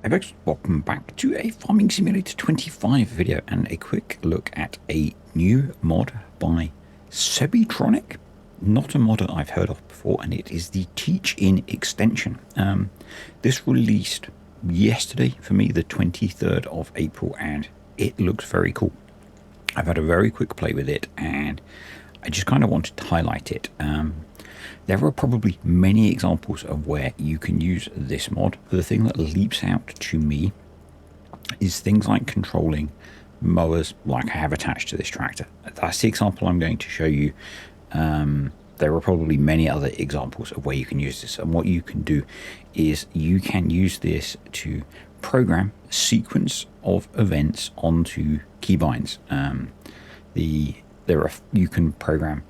Hey folks, welcome back to a Farming Simulator 25 video and a quick look at a new mod by Sebitronic. Not a mod that I've heard of before, and it is the Teach-In extension. This released yesterday for me, the 23rd of April, and it looks very cool. I've had a very quick play with it, and I just kind of wanted to highlight it. There are probably many examples of where you can use this mod, but the thing that leaps out to me is things like controlling mowers like I have attached to this tractor. That's the example I'm going to show you. There are probably many other examples of where you can use this, and what you can do is you can use this to program a sequence of events onto keybinds. You can program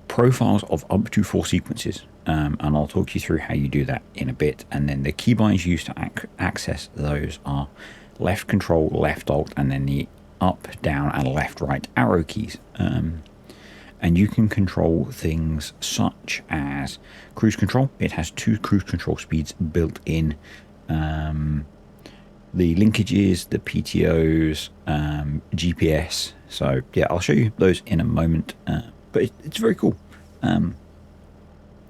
profiles of up to 4 sequences, and I'll talk you through how you do that in a bit. And then the keybinds used to access those are left Ctrl, left Alt, and then the up, down, and left, right arrow keys. And you can control things such as cruise control. It has 2 cruise control speeds built in. The linkages, the PTOs, GPS. So yeah, I'll show you those in a moment. But it's very cool. And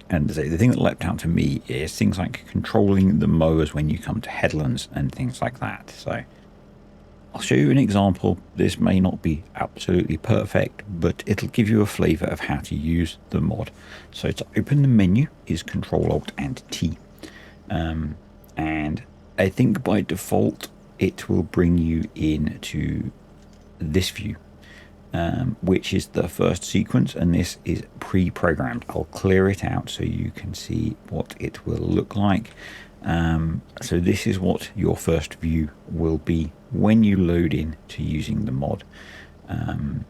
the thing that leapt out to me is things like controlling the mowers when you come to headlands and things like that. So I'll show you an example. This may not be absolutely perfect, but it'll give you a flavor of how to use the mod. So to open the menu is Ctrl Alt and T. And I think by default, it will bring you into this view. Which is the first sequence, and this is pre-programmed. I'll clear it out so you can see what it will look like. So this is what your first view will be when you load in to using the mod, and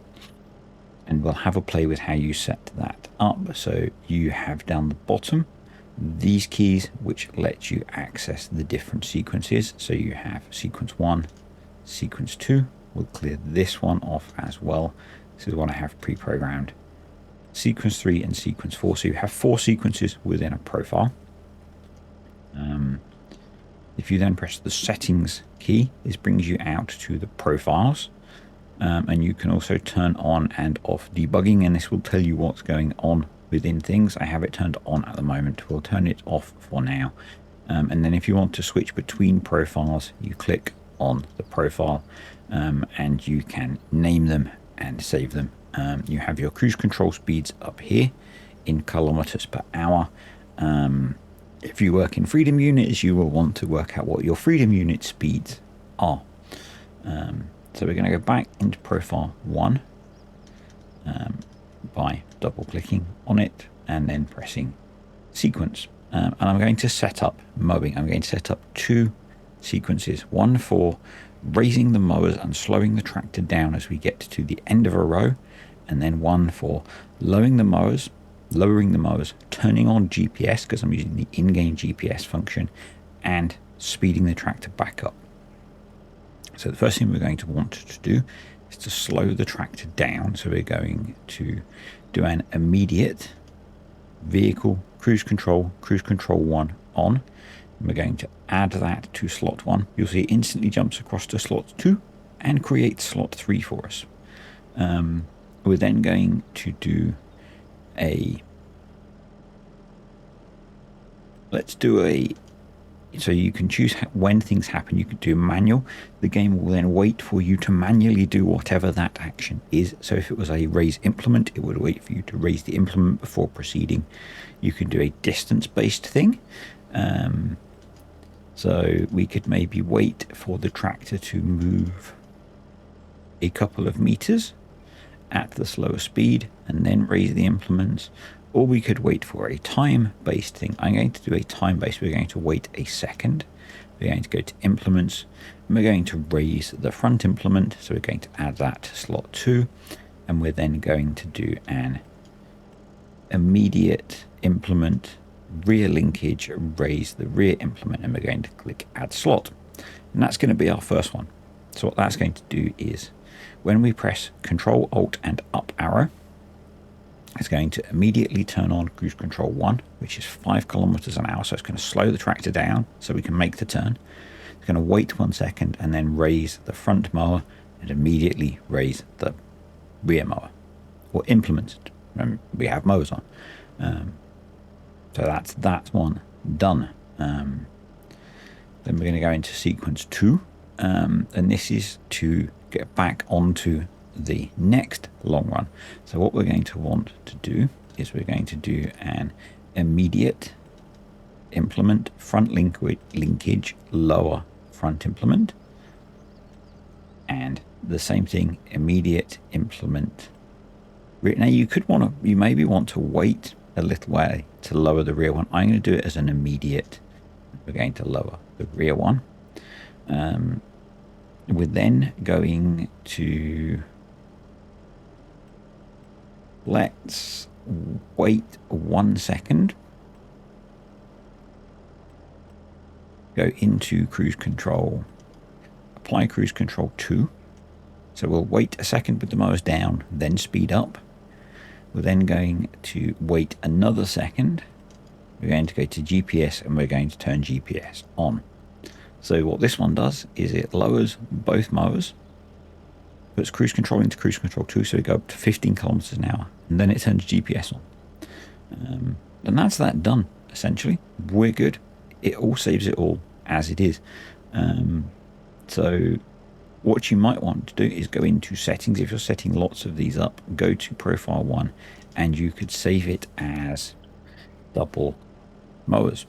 we'll have a play with how you set that up. So you have down the bottom these keys which let you access the different sequences. So you have sequence 1, sequence 2. We'll clear this one off as well. This is what I have pre-programmed. Sequence 3 and sequence 4. So you have 4 sequences within a profile. If you then press the settings key, this brings you out to the profiles. And you can also turn on and off debugging, and this will tell you what's going on within things. I have it turned on at the moment. We'll turn it off for now. And then if you want to switch between profiles, you click on the profile. And you can name them and save them. You have your cruise control speeds up here in kilometers per hour. If you work in freedom units, you will want to work out what your freedom unit speeds are. So we're going to go back into profile 1 by double clicking on it and then pressing sequence. And I'm going to set up mowing. I'm going to set up 2 sequences, one for raising the mowers and slowing the tractor down as we get to the end of a row, and then one for lowering the mowers, turning on GPS because I'm using the in-game GPS function, and speeding the tractor back up. So the first thing we're going to want to do is to slow the tractor down. So we're going to do an immediate vehicle cruise control 1 on. We're going to add that to slot 1. You'll see it instantly jumps across to slot 2 and creates slot 3 for us. We're then going to do so you can choose when things happen. You could do manual. The game will then wait for you to manually do whatever that action is. So if it was a raise implement, it would wait for you to raise the implement before proceeding. You can do a distance-based thing. So we could maybe wait for the tractor to move a couple of meters at the slower speed and then raise the implements. Or we could wait for a time-based thing. I'm going to do a time-based. We're going to wait a second. We're going to go to implements. And we're going to raise the front implement. So we're going to add that to slot 2. And we're then going to do an immediate implement rear linkage, raise the rear implement, and we're going to click add slot, and that's going to be our first one. So what that's going to do is when we press Control Alt and up arrow, it's going to immediately turn on cruise control 1, which is 5 kilometers an hour. So it's going to slow the tractor down so we can make the turn. It's going to wait 1 second and then raise the front mower and immediately raise the rear mower, or implement it. We have mowers on. So that's one done. Then we're going to go into sequence 2, and this is to get back onto the next long run. So what we're going to want to do is we're going to do an immediate implement front linkage lower front implement, and the same thing, immediate implement. Now you maybe want to wait a little way to lower the rear one. I'm going to do it as an immediate. We're going to lower the rear one. We're then going to, let's wait 1 second. Go into cruise control, apply cruise control 2. So we'll wait a second with the mowers down, then speed up. We're then going to wait another second. We're going to go to GPS and we're going to turn GPS on. So what this one does is it lowers both mowers, puts cruise control into cruise control 2, so we go up to 15 kilometers an hour, and then it turns GPS on. And that's that done, essentially. We're good. It all saves it all as it is. So what you might want to do is go into settings. If you're setting lots of these up, go to profile 1 and you could save it as double mowers.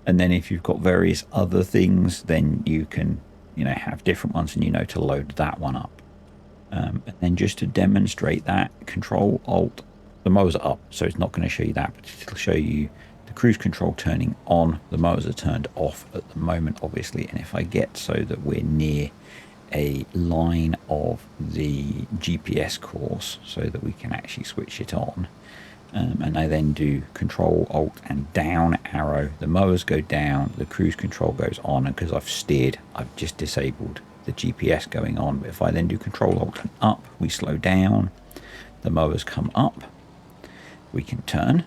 And then if you've got various other things, then you can, have different ones, and to load that one up. And then just to demonstrate that, Control Alt, the mowers are up, so it's not going to show you that, but it'll show you the cruise control turning on. The mowers are turned off at the moment, obviously. And if I get so that we're near a line of the GPS course so that we can actually switch it on, and I then do Control Alt and down arrow, the mowers go down, the cruise control goes on, and because I've steered, I've just disabled the GPS going on. But if I then do Control Alt and up, we slow down, the mowers come up, we can turn,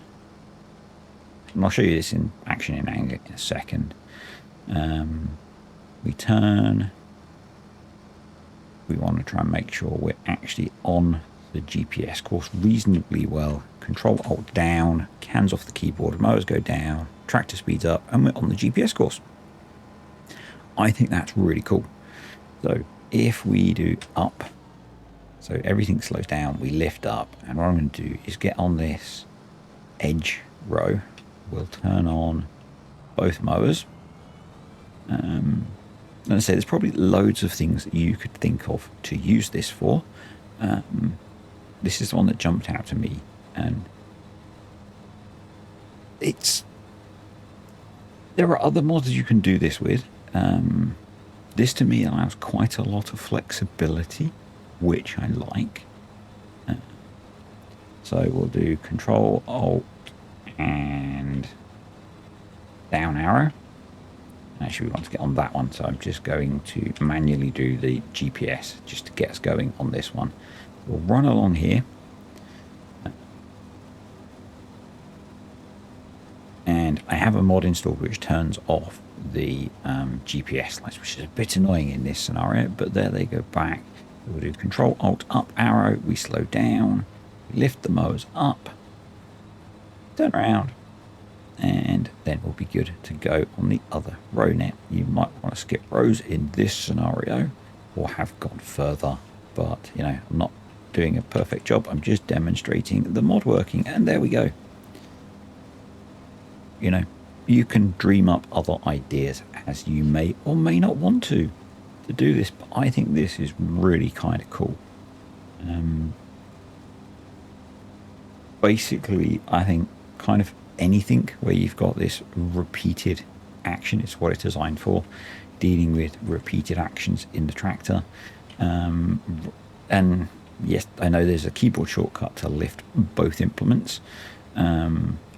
and I'll show you this in action in a second. We turn, we want to try and make sure we're actually on the GPS course reasonably well. Control Alt down, hands off the keyboard, mowers go down, tractor speeds up, and we're on the GPS course. I think that's really cool. So if we do up, so everything slows down, we lift up, and what I'm going to do is get on this edge row. We'll turn on both mowers. And I say there's probably loads of things that you could think of to use this for. This is the one that jumped out to me, and there are other mods you can do this with. This to me allows quite a lot of flexibility, which I like. So we'll do Control Alt and down arrow. Actually, we want to get on that one, so I'm just going to manually do the GPS just to get us going on this one. We'll run along here, and I have a mod installed which turns off the GPS lights, which is a bit annoying in this scenario, but there they go back. We'll do Control Alt up arrow, we slow down, we lift the mowers up, turn around, and then we'll be good to go on the other row. Now you might want to skip rows in this scenario or have gone further, but I'm not doing a perfect job. I'm just demonstrating the mod working, and there we go. You can dream up other ideas as you may or may not want to do this, but I think this is really kind of cool. Basically, I think kind of anything where you've got this repeated action is what it's designed for, dealing with repeated actions in the tractor. And yes, I know there's a keyboard shortcut to lift both implements.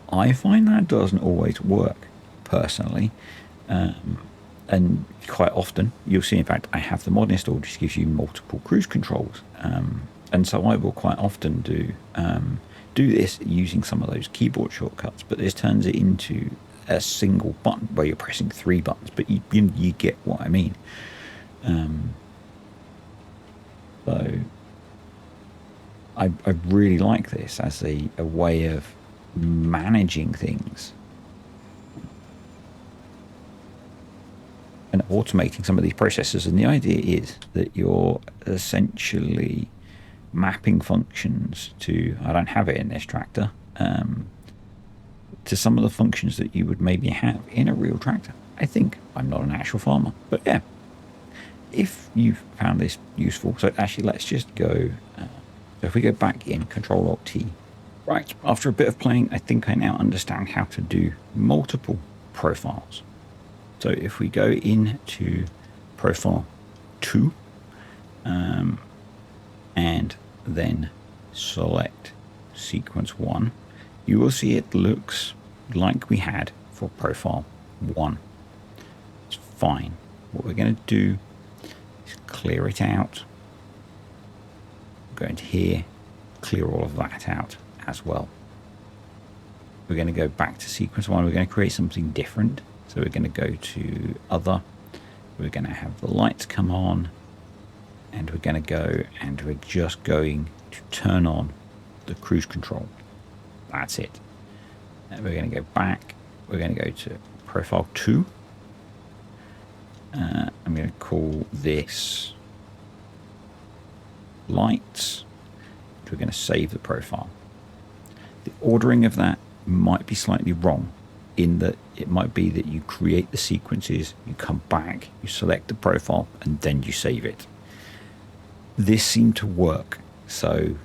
I find that doesn't always work personally, and quite often you'll see, in fact, I have the mod installed which gives you multiple cruise controls, and so I will quite often do this using some of those keyboard shortcuts, but this turns it into a single button where you're pressing 3 buttons, but you get what I mean. So I really like this as a way of managing things and automating some of these processes. And the idea is that you're essentially mapping functions to, I don't have it in this tractor, to some of the functions that you would maybe have in a real tractor. I think I'm not an actual farmer, but yeah, if you've found this useful. So actually, let's just go. So if we go back in Ctrl Alt T, right, after a bit of playing, I think I now understand how to do multiple profiles. So if we go into profile 2, and then select sequence 1, you will see it looks like we had for profile 1. It's fine. What we're going to do is clear it out. Go into here, clear all of that out as well. We're going to go back to sequence 1. We're going to create something different. So we're going to go to other. We're going to have the lights come on, and we're going to go and we're just going to turn on the cruise control. That's it. And we're going to go back. We're going to go to profile 2. I'm going to call this lights. We're going to save the profile. The ordering of that might be slightly wrong, in that it might be that you create the sequences, you come back, you select the profile, and then you save it. This seemed to work, so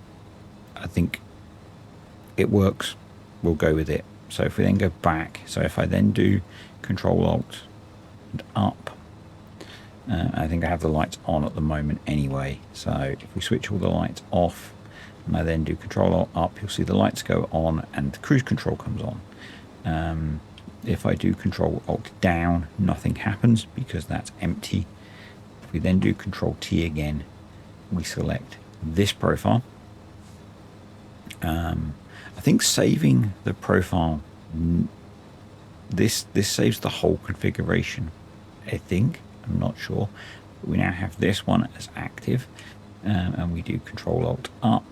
I think it works. We'll go with it. So if we then go back, so if I then do Control Alt and up, I think I have the lights on at the moment anyway. So if we switch all the lights off and I then do Control Alt up, you'll see the lights go on and the cruise control comes on. If I do Control Alt down, nothing happens because that's empty. If we then do Control T again, we select this profile. I think saving the profile, this saves the whole configuration, I think. I'm not sure. But we now have this one as active, and we do Control Alt up.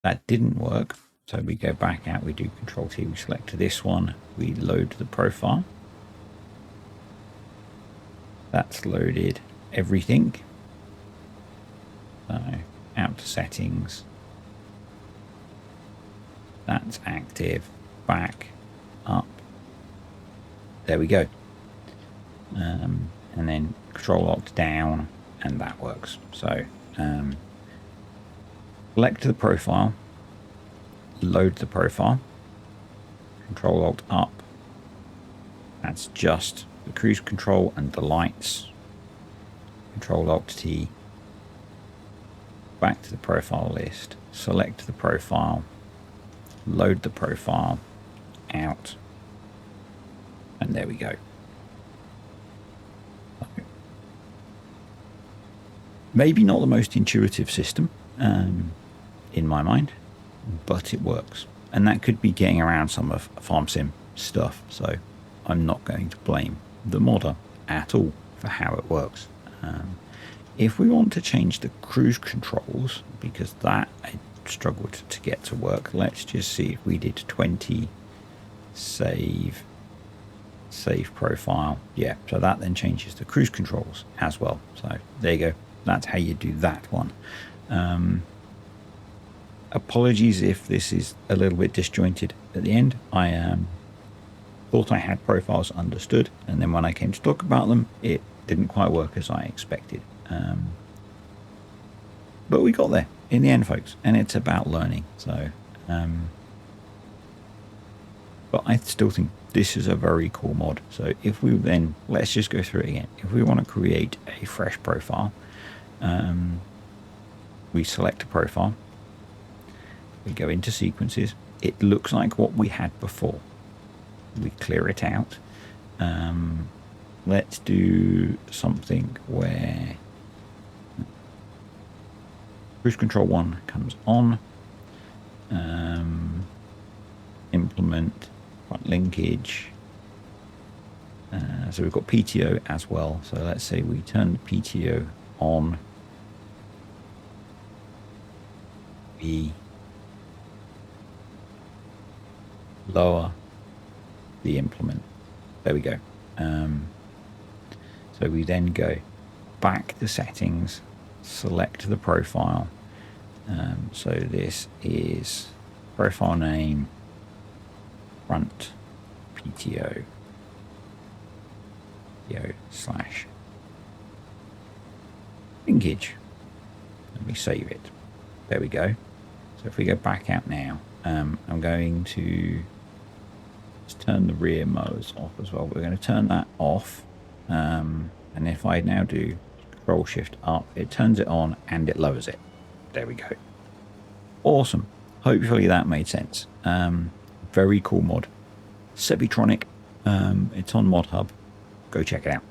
That didn't work, so we go back out, we do Control T, we select this one, we load the profile. That's loaded everything. So out to settings, that's active, back, up, there we go. And then Control Alt down, and that works. So select the profile, load the profile, Control Alt up, that's just the cruise control and the lights, Control Alt T, back to the profile list, select the profile, load the profile, out, and there we go. Maybe not the most intuitive system in my mind, but it works. And that could be getting around some of Farm Sim stuff, so I'm not going to blame the modder at all for how it works. If we want to change the cruise controls, because that I struggled to get to work, let's just see if we did 20, save profile. Yeah, so that then changes the cruise controls as well. So there you go. That's how you do that one. Apologies if this is a little bit disjointed at the end. I thought I had profiles understood, and then when I came to talk about them, it didn't quite work as I expected. But we got there in the end, folks, and it's about learning. So, but I still think this is a very cool mod. So if we then, let's just go through it again. If we want to create a fresh profile, we select a profile, we go into sequences. It looks like what we had before. We clear it out. Let's do something where cruise control 1 comes on, Implement front linkage. So we've got PTO as well. So let's say we turn the PTO on. We lower the implement. There we go. So we then go back to settings, select the profile. So this is profile name, front PTO, slash linkage. Let me save it. There we go. So if we go back out now, I'm going to just turn the rear motors off as well. We're going to turn that off. And if I now do Ctrl Shift up, it turns it on and it lowers it. There we go. Awesome. Hopefully that made sense. Very cool mod. Sebitronic. It's on Mod Hub. Go check it out.